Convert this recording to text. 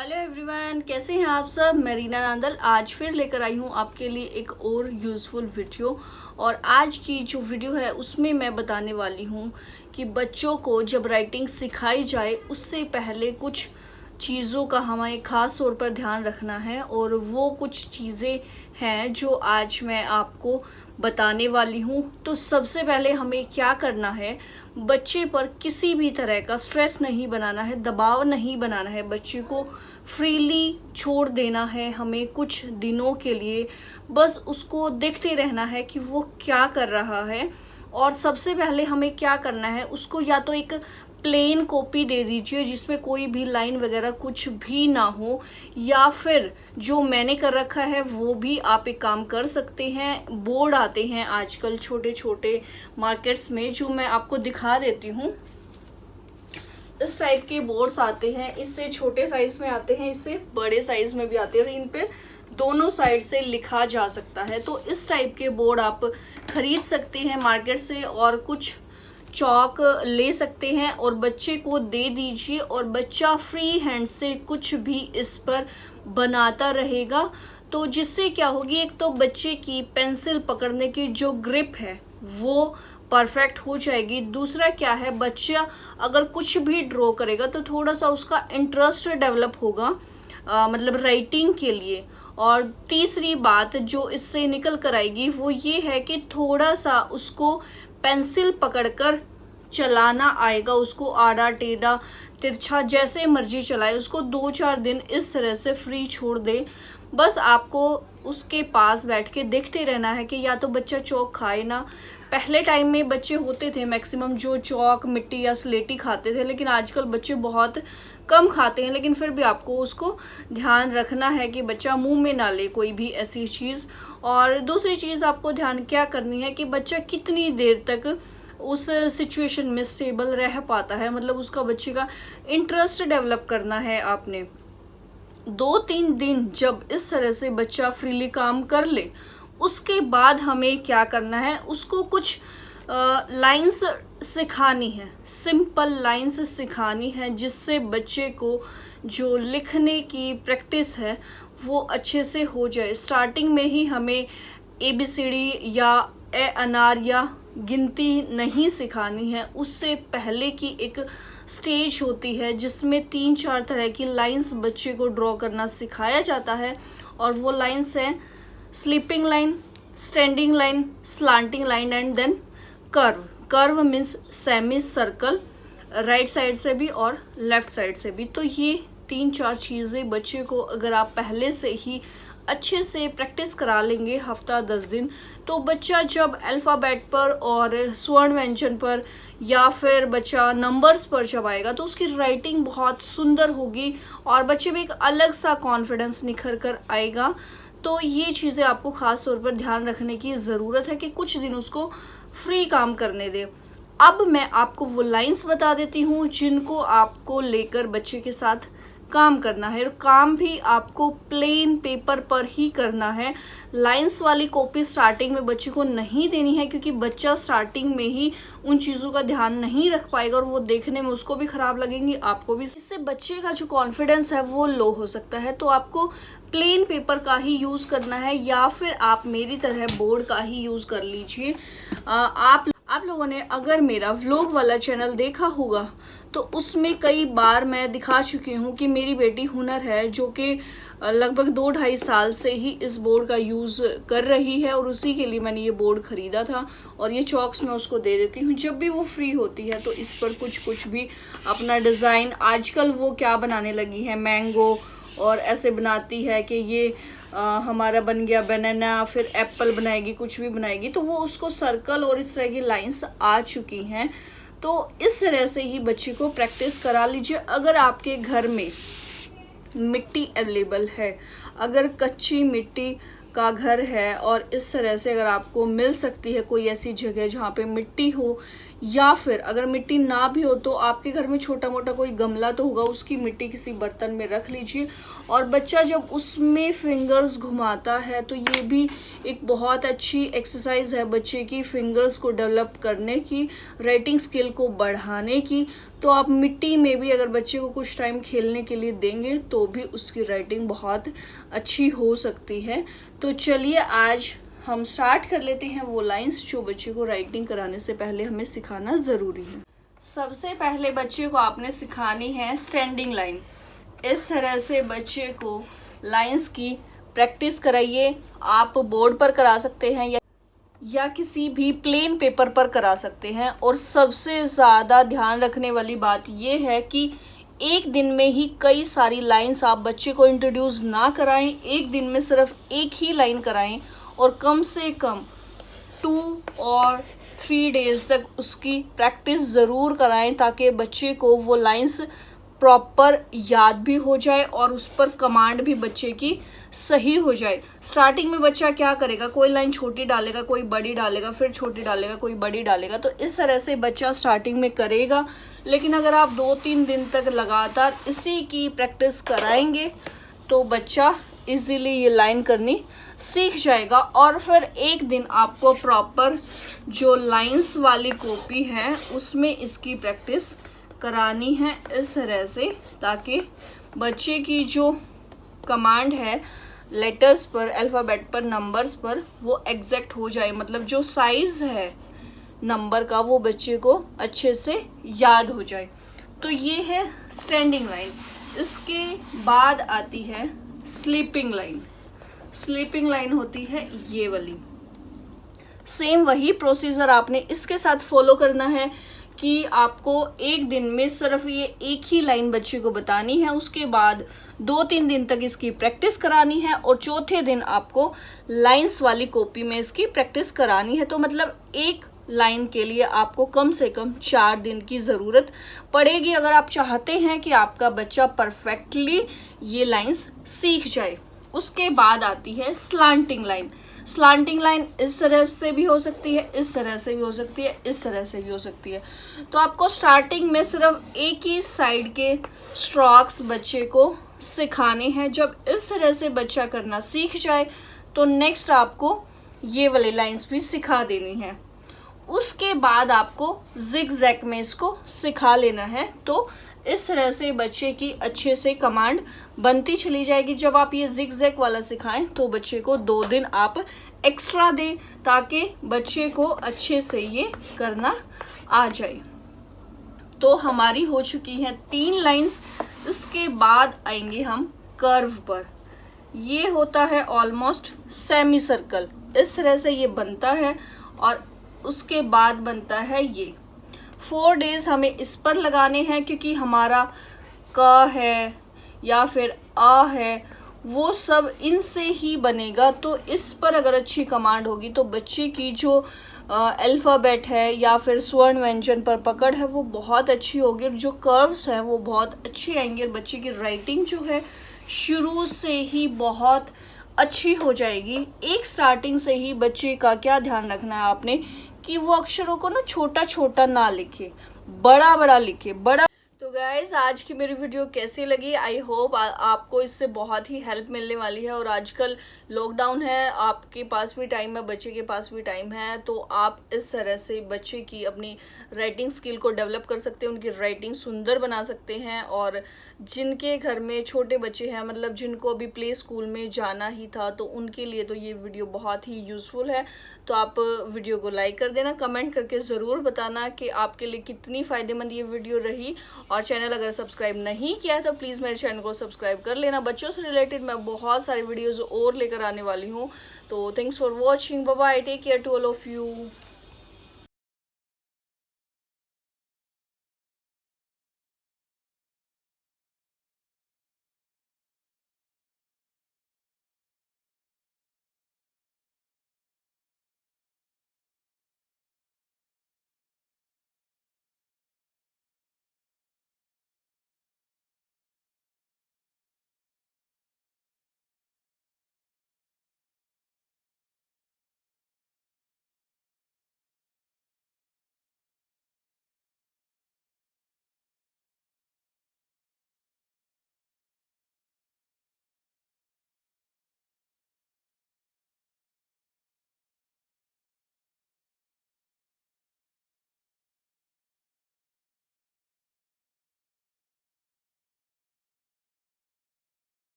Hello everyone, कैसे हैं आप सब। मैं रीना नांदल आज फिर लेकर आई हूँ आपके लिए एक और यूज़फुल वीडियो। और आज की जो वीडियो है उसमें मैं बताने वाली हूँ कि बच्चों को जब राइटिंग सिखाई जाए उससे पहले कुछ चीज़ों का हमें ख़ास तौर पर ध्यान रखना है। और वो कुछ चीज़ें हैं जो आज मैं आपको बताने वाली हूँ। तो सबसे पहले हमें क्या करना है, बच्चे पर किसी भी तरह का स्ट्रेस नहीं बनाना है, दबाव नहीं बनाना है, बच्चे को फ्रीली छोड़ देना है हमें कुछ दिनों के लिए। बस उसको देखते रहना है कि वो क्या कर रहा है। और सबसे पहले हमें क्या करना है, उसको या तो एक प्लेन कॉपी दे दीजिए जिसमें कोई भी लाइन वगैरह कुछ भी ना हो, या फिर जो मैंने कर रखा है वो भी आप एक काम कर सकते हैं। बोर्ड आते हैं आजकल छोटे छोटे मार्केट्स में, जो मैं आपको दिखा देती हूँ। इस टाइप के बोर्ड्स आते हैं, इससे छोटे साइज में आते हैं, इससे बड़े साइज में भी आते हैं और इन पे दोनों साइड से लिखा जा सकता है। तो इस टाइप के बोर्ड आप खरीद सकते हैं मार्केट से, और कुछ चौक ले सकते हैं और बच्चे को दे दीजिए और बच्चा फ्री हैंड से कुछ भी इस पर बनाता रहेगा। तो जिससे क्या होगी, एक तो बच्चे की पेंसिल पकड़ने की जो ग्रिप है वो परफेक्ट हो जाएगी। दूसरा क्या है, बच्चा अगर कुछ भी ड्रॉ करेगा तो थोड़ा सा उसका इंटरेस्ट डेवलप होगा, मतलब राइटिंग के लिए। और तीसरी बात जो इससे निकल कर आएगी वो ये है कि थोड़ा सा उसको पेंसिल पकड़कर चलाना आएगा, उसको आड़ा टेढ़ा तिरछा जैसे मर्जी चलाए, उसको 2-4 दिन इस तरह से फ्री छोड़ दे। बस आपको उसके पास बैठ के देखते रहना है कि या तो बच्चा चौक खाए ना। पहले टाइम में बच्चे होते थे मैक्सिमम जो चौक मिट्टी या स्लेटी खाते थे, लेकिन आजकल बच्चे बहुत कम खाते हैं। लेकिन फिर भी आपको उसको ध्यान रखना है कि बच्चा मुंह में ना ले कोई भी ऐसी चीज़। और दूसरी चीज़ आपको ध्यान क्या करनी है कि बच्चा कितनी देर तक उस सिचुएशन में स्टेबल रह पाता है, मतलब उसका बच्चे का इंटरेस्ट डेवलप करना है आपने। 2-3 दिन जब इस तरह से बच्चा फ्रीली काम कर ले, उसके बाद हमें क्या करना है, उसको कुछ लाइंस सिखानी है, सिंपल लाइंस सिखानी है, जिससे बच्चे को जो लिखने की प्रैक्टिस है वो अच्छे से हो जाए। स्टार्टिंग में ही हमें ABCD या ए अनार या गिनती नहीं सिखानी है, उससे पहले की एक स्टेज होती है जिसमें 3-4 तरह की लाइंस बच्चे को ड्रॉ करना सिखाया जाता है। और वो लाइंस हैं sleeping line, standing line, slanting line and then curve. Curve means semi circle, right side से भी और लेफ्ट साइड से भी। तो ये 3-4 चीज़ें बच्चे को अगर आप पहले से ही अच्छे से प्रैक्टिस करा लेंगे हफ्ता 10 दिन, तो बच्चा जब अल्फ़ाबेट पर और स्वर्ण व्यंजन पर या फिर बच्चा नंबर्स पर जब आएगा तो उसकी राइटिंग बहुत सुंदर होगी और बच्चे में एक अलग सा कॉन्फिडेंस निखर कर आएगा। तो ये चीज़ें आपको ख़ास तौर पर ध्यान रखने की ज़रूरत है कि कुछ दिन उसको फ्री काम करने दें। अब मैं आपको वो लाइंस बता देती हूँ जिनको आपको लेकर बच्चे के साथ काम करना है, और काम भी आपको प्लेन पेपर पर ही करना है। लाइंस वाली कॉपी स्टार्टिंग में बच्चे को नहीं देनी है, क्योंकि बच्चा स्टार्टिंग में ही उन चीज़ों का ध्यान नहीं रख पाएगा और वो देखने में उसको भी ख़राब लगेंगी, आपको भी। इससे बच्चे का जो कॉन्फिडेंस है वो लो हो सकता है। तो आपको प्लेन पेपर का ही यूज़ करना है, या फिर आप मेरी तरह बोर्ड का ही यूज़ कर लीजिए। आप लोगों ने अगर मेरा व्लॉग वाला चैनल देखा होगा तो उसमें कई बार मैं दिखा चुकी हूँ कि मेरी बेटी हुनर है, जो कि लगभग 2-2.5 साल से ही इस बोर्ड का यूज़ कर रही है, और उसी के लिए मैंने ये बोर्ड ख़रीदा था। और ये चॉक्स मैं उसको दे देती हूँ जब भी वो फ्री होती है, तो इस पर कुछ भी अपना डिज़ाइन, आजकल वो क्या बनाने लगी है, मैंगो, और ऐसे बनाती है कि ये हमारा बन गया बनाना, फिर एप्पल बनाएगी, कुछ भी बनाएगी, तो वो उसको सर्कल और इस तरह की लाइंस आ चुकी हैं। तो इस तरह से ही बच्चे को प्रैक्टिस करा लीजिए। अगर आपके घर में मिट्टी अवेलेबल है, अगर कच्ची मिट्टी का घर है और इस तरह से अगर आपको मिल सकती है कोई ऐसी जगह जहाँ पे मिट्टी हो, या फिर अगर मिट्टी ना भी हो तो आपके घर में छोटा मोटा कोई गमला तो होगा, उसकी मिट्टी किसी बर्तन में रख लीजिए और बच्चा जब उसमें फिंगर्स घुमाता है तो ये भी एक बहुत अच्छी एक्सरसाइज है बच्चे की फिंगर्स को डेवलप करने की, राइटिंग स्किल को बढ़ाने की। तो आप मिट्टी में भी अगर बच्चे को कुछ टाइम खेलने के लिए देंगे तो भी उसकी राइटिंग बहुत अच्छी हो सकती है। तो चलिए आज हम स्टार्ट कर लेते हैं वो लाइंस जो बच्चे को राइटिंग कराने से पहले हमें सिखाना ज़रूरी है। सबसे पहले बच्चे को आपने सिखानी है स्टैंडिंग लाइन। इस तरह से बच्चे को लाइंस की प्रैक्टिस कराइए। आप बोर्ड पर करा सकते हैं या किसी भी प्लेन पेपर पर करा सकते हैं। और सबसे ज़्यादा ध्यान रखने वाली बात यह है कि एक दिन में ही कई सारी लाइंस आप बच्चे को इंट्रोड्यूस ना कराएं, एक दिन में सिर्फ एक ही लाइन कराएं और कम से कम 2 और 3 डेज तक उसकी प्रैक्टिस ज़रूर कराएं ताकि बच्चे को वो लाइंस प्रॉपर याद भी हो जाए और उस पर कमांड भी बच्चे की सही हो जाए। स्टार्टिंग में बच्चा क्या करेगा, कोई लाइन छोटी डालेगा, कोई बड़ी डालेगा, फिर छोटी डालेगा, कोई बड़ी डालेगा। तो इस तरह से बच्चा स्टार्टिंग में करेगा, लेकिन अगर आप 2-3 दिन तक लगातार इसी की प्रैक्टिस कराएंगे तो बच्चा इजीली ये लाइन करनी सीख जाएगा। और फिर एक दिन आपको प्रॉपर जो लाइंस वाली कॉपी है उसमें इसकी प्रैक्टिस करानी है इस तरह से, ताकि बच्चे की जो कमांड है लेटर्स पर, अल्फ़ाबेट पर, नंबर्स पर वो एग्जैक्ट हो जाए। मतलब जो साइज़ है नंबर का वो बच्चे को अच्छे से याद हो जाए। तो ये है स्टैंडिंग लाइन। इसके बाद आती है स्लीपिंग लाइन। स्लीपिंग लाइन होती है ये वाली। सेम वही प्रोसीजर आपने इसके साथ फॉलो करना है कि आपको एक दिन में सिर्फ ये एक ही लाइन बच्चे को बतानी है, उसके बाद 2-3 दिन तक इसकी प्रैक्टिस करानी है और चौथे दिन आपको लाइंस वाली कॉपी में इसकी प्रैक्टिस करानी है। तो मतलब एक लाइन के लिए आपको कम से कम 4 दिन की ज़रूरत पड़ेगी अगर आप चाहते हैं कि आपका बच्चा परफेक्टली ये लाइंस सीख जाए। उसके बाद आती है स्लांटिंग लाइन। स्लांटिंग लाइन इस तरह से भी हो सकती है, इस तरह से भी हो सकती है, इस तरह से भी हो सकती है। तो आपको स्टार्टिंग में सिर्फ एक ही साइड के स्ट्रोक्स बच्चे को सिखाने हैं। जब इस तरह से बच्चा करना सीख जाए तो नेक्स्ट आपको ये वाली लाइंस भी सिखा देनी है। उसके बाद आपको जिग जैग में इसको सिखा लेना है। तो इस तरह से बच्चे की अच्छे से कमांड बनती चली जाएगी। जब आप ये जिग जैग वाला सिखाएं तो बच्चे को 2 दिन आप एक्स्ट्रा दें ताकि बच्चे को अच्छे से ये करना आ जाए। तो हमारी हो चुकी हैं 3 लाइंस। इसके बाद आएंगे हम कर्व पर। ये होता है ऑलमोस्ट सेमी सर्कल, इस तरह से ये बनता है और उसके बाद बनता है ये। 4 डेज हमें इस पर लगाने हैं क्योंकि हमारा क है या फिर आ है वो सब इनसे ही बनेगा। तो इस पर अगर अच्छी कमांड होगी तो बच्चे की जो अल्फ़ाबेट है या फिर स्वर्ण व्यंजन पर पकड़ है वो बहुत अच्छी होगी और जो कर्व्स हैं वो बहुत अच्छी आएंगी और बच्चे की राइटिंग जो है शुरू से ही बहुत अच्छी हो जाएगी। एक स्टार्टिंग से ही बच्चे का क्या ध्यान रखना है आपने कि वो अक्षरों को ना छोटा छोटा ना लिखे, बड़ा बड़ा लिखे। बड़ा तो गाइज आज की मेरी वीडियो कैसी लगी? आई होप आपको इससे बहुत ही हेल्प मिलने वाली है। और आजकल लॉकडाउन है, आपके पास भी टाइम है, बच्चे के पास भी टाइम है, तो आप इस तरह से बच्चे की अपनी राइटिंग स्किल को डेवलप कर सकते हैं, उनकी राइटिंग सुंदर बना सकते हैं। और जिनके घर में छोटे बच्चे हैं, मतलब जिनको अभी प्ले स्कूल में जाना ही था, तो उनके लिए तो ये वीडियो बहुत ही यूज़फुल है। तो आप वीडियो को लाइक कर देना, कमेंट करके ज़रूर बताना कि आपके लिए कितनी फ़ायदेमंद ये वीडियो रही। और चैनल अगर सब्सक्राइब नहीं किया है तो प्लीज़ मेरे चैनल को सब्सक्राइब कर लेना। बच्चों से रिलेटेड मैं बहुत सारी वीडियोज़ और लेकर आने वाली हूँ। तो thanks for watching, bye bye, take care to all of you.